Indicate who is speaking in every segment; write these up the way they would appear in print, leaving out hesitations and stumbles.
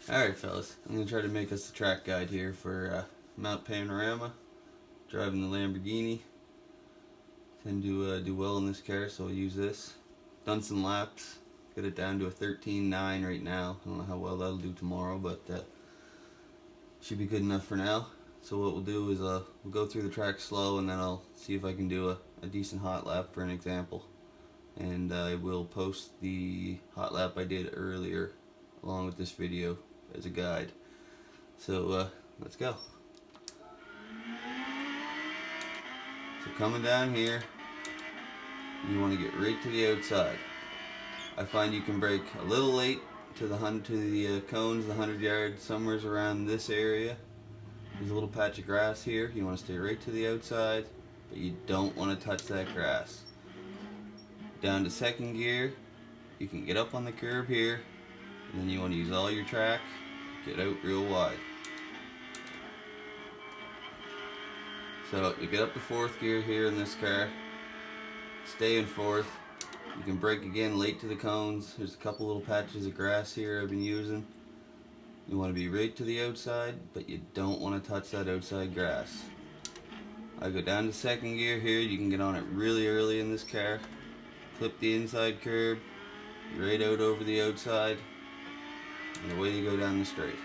Speaker 1: Alright fellas, I'm going to try to make us a track guide here for Mount Panorama. Driving the Lamborghini. Tend to do well in this car, so I'll use this. Done some laps. Got it down to a 13.9 right now. I don't know how well that'll do tomorrow, but should be good enough for now. So what we'll do is we'll go through the track slow, and then I'll see if I can do a decent hot lap for an example. And I will post the hot lap I did earlier along with this video as a guide. So let's go. So coming down here, you want to get right to the outside. I find you can brake a little late to the cones, the 100 yards, somewhere around this area. There's a little patch of grass here. You want to stay right to the outside, but you don't want to touch that grass. Down to second gear, you can get up on the curb here, and then you want to use all your track, get out real wide. So you get up to fourth gear here in this car, stay in fourth. You can brake again late to the cones. There's a couple little patches of grass here I've been using. You want to be right to the outside, but you don't want to touch that outside grass. I go down to second gear here. You can get on it really early in this car. Clip the inside curb, right out over the outside, and away you go down the straight.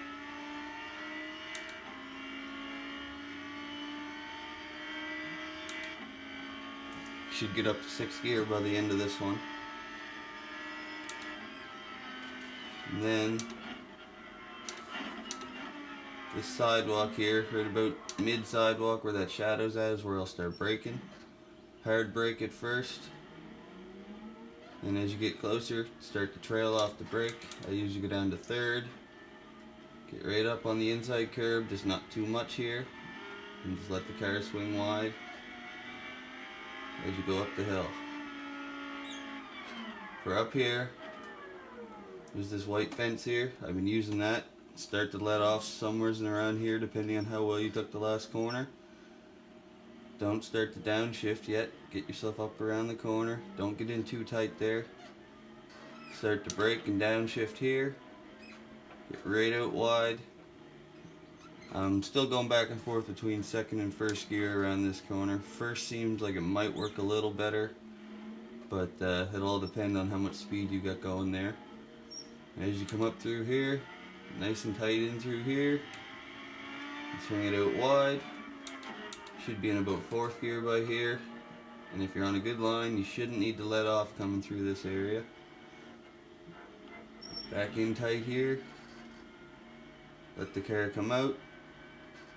Speaker 1: Should get up to sixth gear by the end of this one. And then this sidewalk here, right about mid sidewalk where that shadow's at, is where I'll start braking. Hard brake at first, and as you get closer, start to trail off the brake. I usually go down to third, get right up on the inside curb, just not too much here, and just let the car swing wide as you go up the hill. For up here, there's this white fence here. I've been using that. Start to let off somewhere around here depending on how well you took the last corner. Don't start to downshift yet. Get yourself up around the corner. Don't get in too tight there. Start to brake and downshift here. Get right out wide. I'm still going back and forth between second and first gear around this corner. First seems like it might work a little better, but it'll all depend on how much speed you got going there. And as you come up through here, nice and tight in through here, swing it out wide. Should be in about fourth gear by here, and if you're on a good line, you shouldn't need to let off coming through this area. Back in tight here, let the car come out,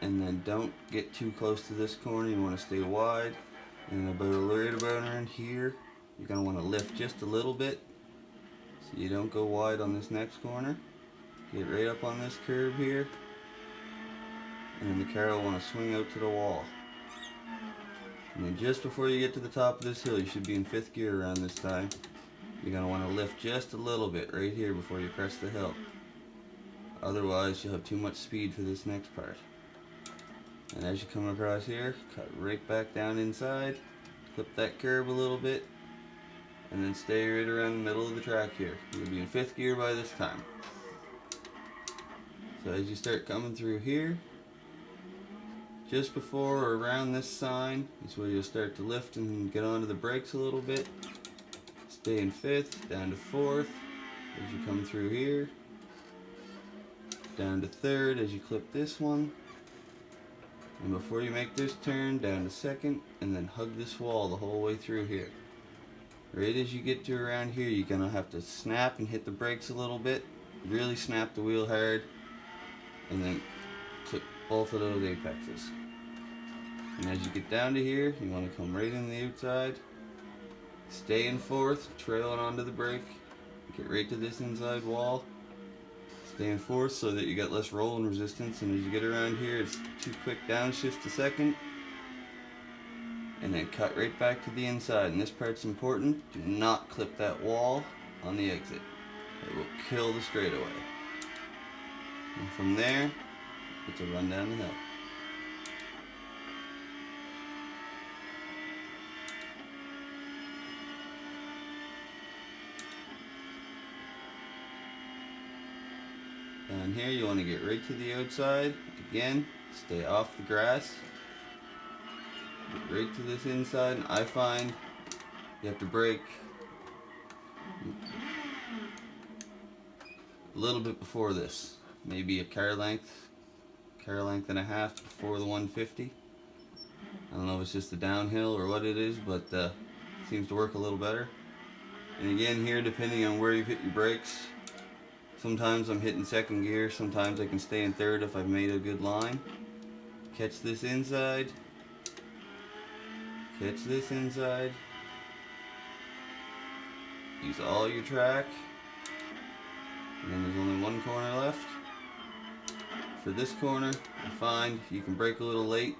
Speaker 1: and then don't get too close to this corner. You want to stay wide, and right about around here, you're going to want to lift just a little bit so you don't go wide on this next corner. Get right up on this curb here, and then the car will want to swing out to the wall. And then just before you get to the top of this hill, you should be in fifth gear around this time. You're going to want to lift just a little bit right here before you crest the hill. Otherwise, you'll have too much speed for this next part. And as you come across here, cut right back down inside, clip that curb a little bit, and then stay right around the middle of the track here. You'll be in fifth gear by this time. So as you start coming through here, just before or around this sign is where you'll start to lift and get onto the brakes a little bit. Stay in fifth, down to fourth as you come through here, down to third as you clip this one, and before you make this turn, down to second, and then hug this wall the whole way through here. Right as you get to around here, you're gonna have to snap and hit the brakes a little bit, really snap the wheel hard, and then clip both of those apexes. And as you get down to here, you want to come right in the outside, stay in fourth, trailing onto the brake, get right to this inside wall, stay in fourth so that you got less rolling resistance, and as you get around here, it's too quick downshift to second, and then cut right back to the inside. And this part's important, do not clip that wall on the exit. It will kill the straightaway. And from there, it's a run down the hill. Down here you want to get right to the outside. Again, stay off the grass. Get right to this inside, and I find you have to brake a little bit before this. Maybe a car length and a half before the 150. I don't know if it's just the downhill or what it is, but it seems to work a little better. And again here, depending on where you've hit your brakes, sometimes I'm hitting second gear, sometimes I can stay in third if I've made a good line. Catch this inside. Catch this inside. Use all your track. And then there's only one corner left. For this corner, I find you can brake a little late.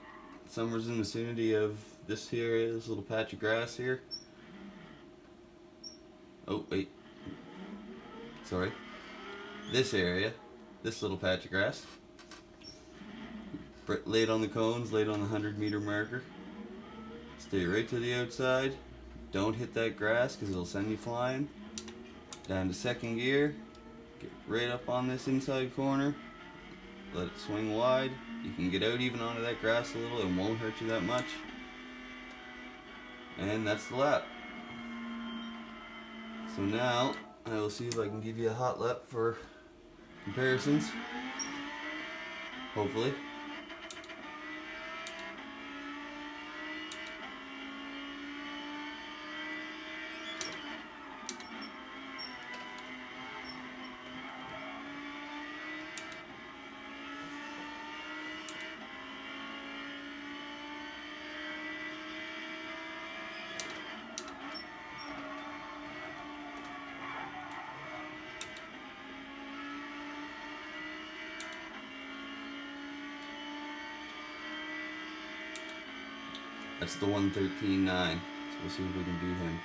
Speaker 1: Somewhere's in the vicinity of this here, this little patch of grass here. Oh, wait. Sorry. This area, this little patch of grass. Late on the cones, late on the 100-meter marker. Stay right to the outside. Don't hit that grass because it'll send you flying. Down to second gear. Get right up on this inside corner. Let it swing wide. You can get out even onto that grass a little. It won't hurt you that much. And that's the lap. So now I will see if I can give you a hot lap for comparisons. Hopefully. That's the 113.9. So we'll see if we can beat him.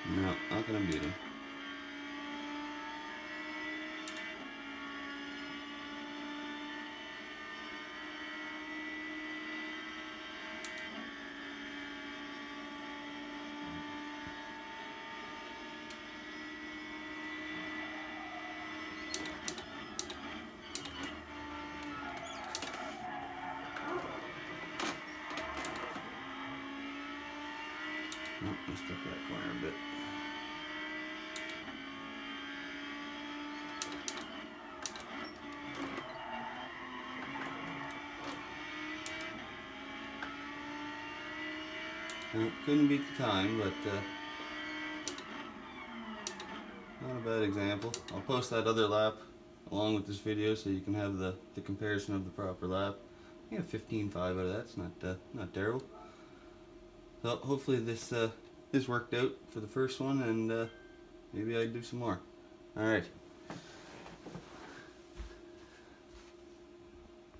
Speaker 1: No, not gonna beat him. Oh, I stuck that corner a bit. Well, couldn't beat the time, but not a bad example. I'll post that other lap along with this video so you can have the comparison of the proper lap. Yeah, 15.5 out of that's not terrible. So hopefully this worked out for the first one, and maybe I'd do some more. All right.